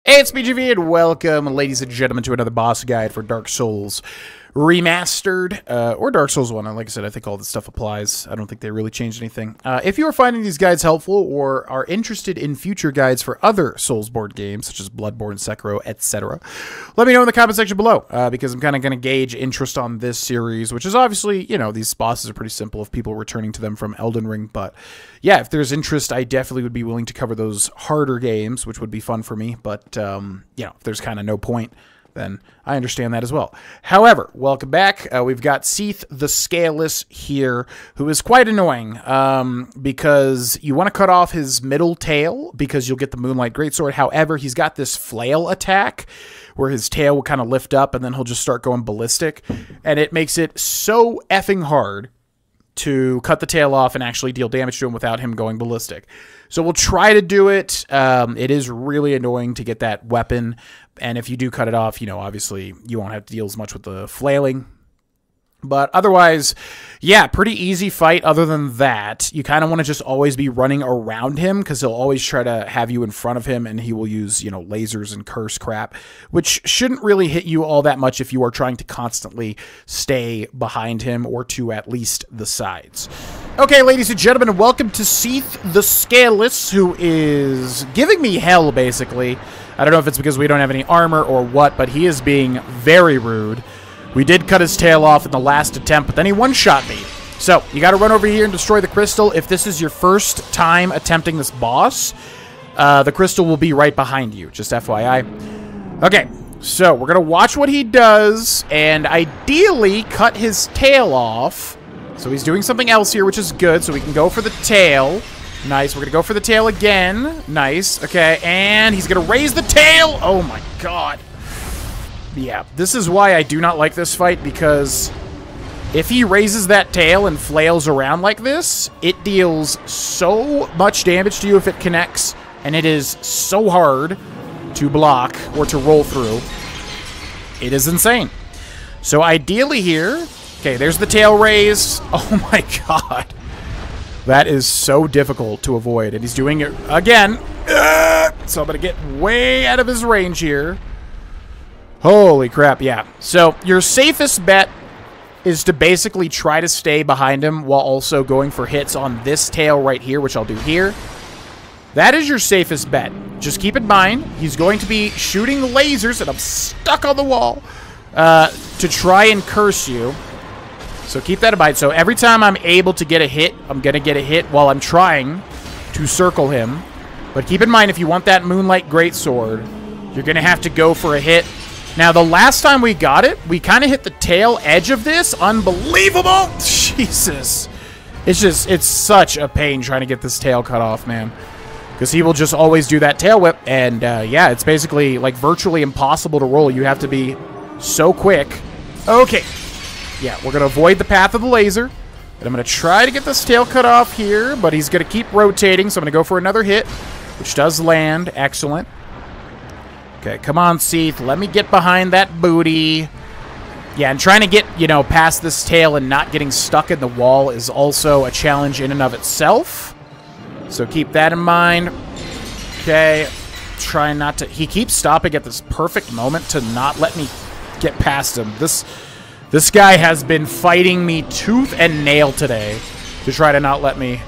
Hey, it's BGV, and welcome, ladies and gentlemen, to another boss guide for Dark Souls Remastered, or Dark Souls 1. Like I said, I think all this stuff applies. I don't think they really changed anything. If you are finding these guides helpful, or are interested in future guides for other Soulsborne games, such as Bloodborne, Sekiro, etc., let me know in the comment section below, because I'm kind of going to gauge interest on this series, which is obviously, you know, these bosses are pretty simple if people returning to them from Elden Ring, but yeah, if there's interest, I definitely would be willing to cover those harder games, which would be fun for me, but, you know, if there's kind of no point, then I understand that as well. However, welcome back. We've got Seath the Scaleless here, who is quite annoying, because you want to cut off his middle tail, because you'll get the Moonlight Greatsword. However, he's got this flail attack, where his tail will kind of lift up, and then he'll just start going ballistic, and it makes it so effing hard to cut the tail off and actually deal damage to him without him going ballistic. So we'll try to do it. It is really annoying to get that weapon, and if you do cut it off, you know, obviously you won't have to deal as much with the flailing. But otherwise, yeah, pretty easy fight. Other than that, you kind of want to just always be running around him, because he'll always try to have you in front of him, and he will use, you know, lasers and curse crap, which shouldn't really hit you all that much if you are trying to constantly stay behind him, or to at least the sides. Okay, ladies and gentlemen, welcome to Seath the Scaleless, who is giving me hell, basically. I don't know if it's because we don't have any armor or what, but he is being very rude. We did cut his tail off in the last attempt, but then he one-shot me. So, you gotta run over here and destroy the crystal. If this is your first time attempting this boss, the crystal will be right behind you, just FYI. Okay, so we're gonna watch what he does, and ideally cut his tail off. So he's doing something else here, which is good, so we can go for the tail. Nice, we're gonna go for the tail again. Nice, okay, and he's gonna raise the tail! Oh my god. Yeah, this is why I do not like this fight, because if he raises that tail and flails around like this, it deals so much damage to you if it connects, and it is so hard to block or to roll through. It is insane. So ideally here, okay, there's the tail raise. Oh my god. That is so difficult to avoid, and he's doing it again. So I'm going to get way out of his range here. Holy crap, yeah. So your safest bet is to basically try to stay behind him while also going for hits on this tail right here, which I'll do here. That is your safest bet. Just keep in mind, he's going to be shooting lasers, and I'm stuck on the wall, to try and curse you. So keep that in mind. So every time I'm able to get a hit, I'm going to get a hit while I'm trying to circle him. But keep in mind, if you want that Moonlight Greatsword, you're going to have to go for a hit. Now, the last time we got it, we kind of hit the tail edge of this. Unbelievable! Jesus. It's such a pain trying to get this tail cut off, man. Because he will just always do that tail whip. And, yeah, it's basically, like, virtually impossible to roll. You have to be so quick. Okay. Yeah, we're going to avoid the path of the laser. And I'm going to try to get this tail cut off here. But he's going to keep rotating, so I'm going to go for another hit, which does land. Excellent. Okay, come on, Seath. Let me get behind that booty. Yeah, and trying to get, you know, past this tail and not getting stuck in the wall is also a challenge in and of itself. So keep that in mind. Okay, try not to... He keeps stopping at this perfect moment to not let me get past him. This guy has been fighting me tooth and nail today to try to not let me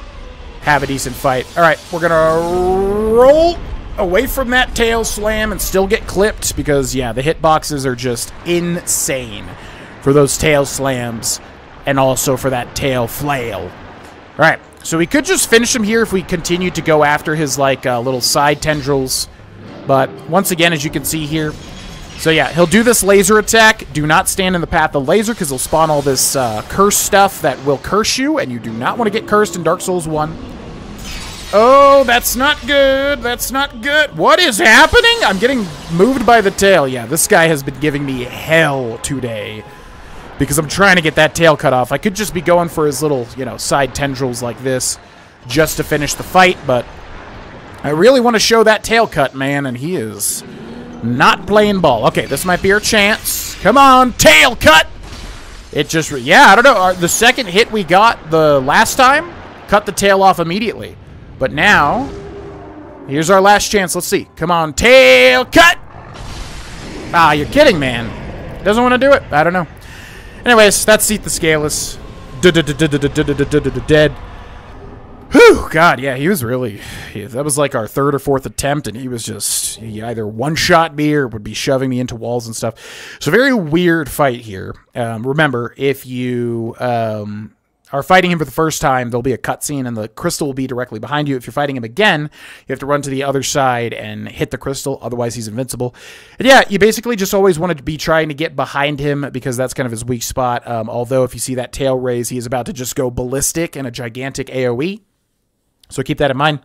have a decent fight. All right, we're going to roll away from that tail slam and still get clipped, because, yeah, the hitboxes are just insane for those tail slams and also for that tail flail. All right, so we could just finish him here if we continue to go after his, like, little side tendrils. But once again, as you can see here, so yeah, he'll do this laser attack. Do not stand in the path of the laser, because he'll spawn all this curse stuff that will curse you, and you do not want to get cursed in Dark Souls 1. Oh, that's not good. That's not good. What is happening? I'm getting moved by the tail. Yeah, this guy has been giving me hell today, because I'm trying to get that tail cut off. I could just be going for his little, you know, side tendrils like this just to finish the fight, but I really want to show that tail cut, man, and he is not playing ball. Okay, this might be our chance. Come on, tail cut! It just, yeah, I don't know. The second hit we got the last time cut the tail off immediately. But now, Here's our last chance. Let's see. Come on, tail cut! Ah, you're kidding, man. Doesn't want to do it. I don't know. Anyways, that's Seath the Scaleless. Dead. Whew, God, yeah, he was really... that was like our third or fourth attempt, and he was just... he either one-shot me or would be shoving me into walls and stuff. So very weird fight here. Remember, if you are fighting him for the first time, there'll be a cutscene, and the crystal will be directly behind you. If you're fighting him again, you have to run to the other side and hit the crystal, otherwise he's invincible. And yeah, you basically just always want to be trying to get behind him, because that's kind of his weak spot. Although, if you see that tail raise, he is about to just go ballistic in a gigantic AoE. So keep that in mind.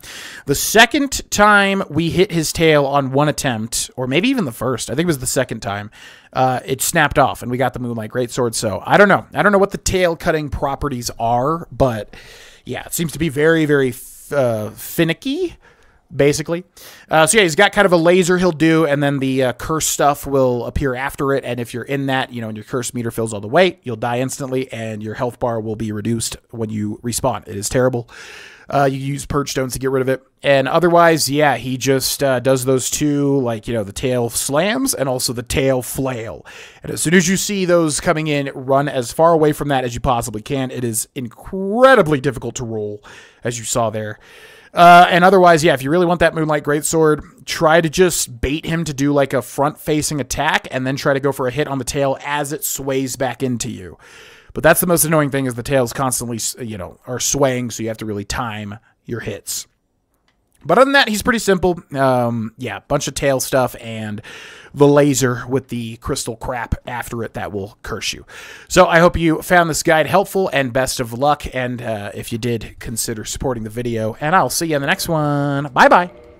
The second time we hit his tail on one attempt, or maybe even the first, I think it was the second time, it snapped off and we got the Moonlight Greatsword. So I don't know. I don't know what the tail cutting properties are, but yeah, it seems to be very, very finicky, basically. So yeah, he's got kind of a laser he'll do, and then the curse stuff will appear after it. And if you're in that, you know, and your curse meter fills all the way, you'll die instantly, and your health bar will be reduced when you respawn. It is terrible. You use purge stones to get rid of it. And otherwise, yeah, he just does those two, like, you know, the tail slams and also the tail flail. And as soon as you see those coming in, run as far away from that as you possibly can. It is incredibly difficult to roll, as you saw there. And otherwise, yeah, if you really want that Moonlight Greatsword, try to just bait him to do like a front-facing attack and then try to go for a hit on the tail as it sways back into you. But that's the most annoying thing, is the tails constantly, you know, are swaying, so you have to really time your hits. But other than that, he's pretty simple. Yeah, bunch of tail stuff and the laser with the crystal crap after it that will curse you. So I hope you found this guide helpful, and best of luck. And if you did, consider supporting the video. And I'll see you in the next one. Bye-bye.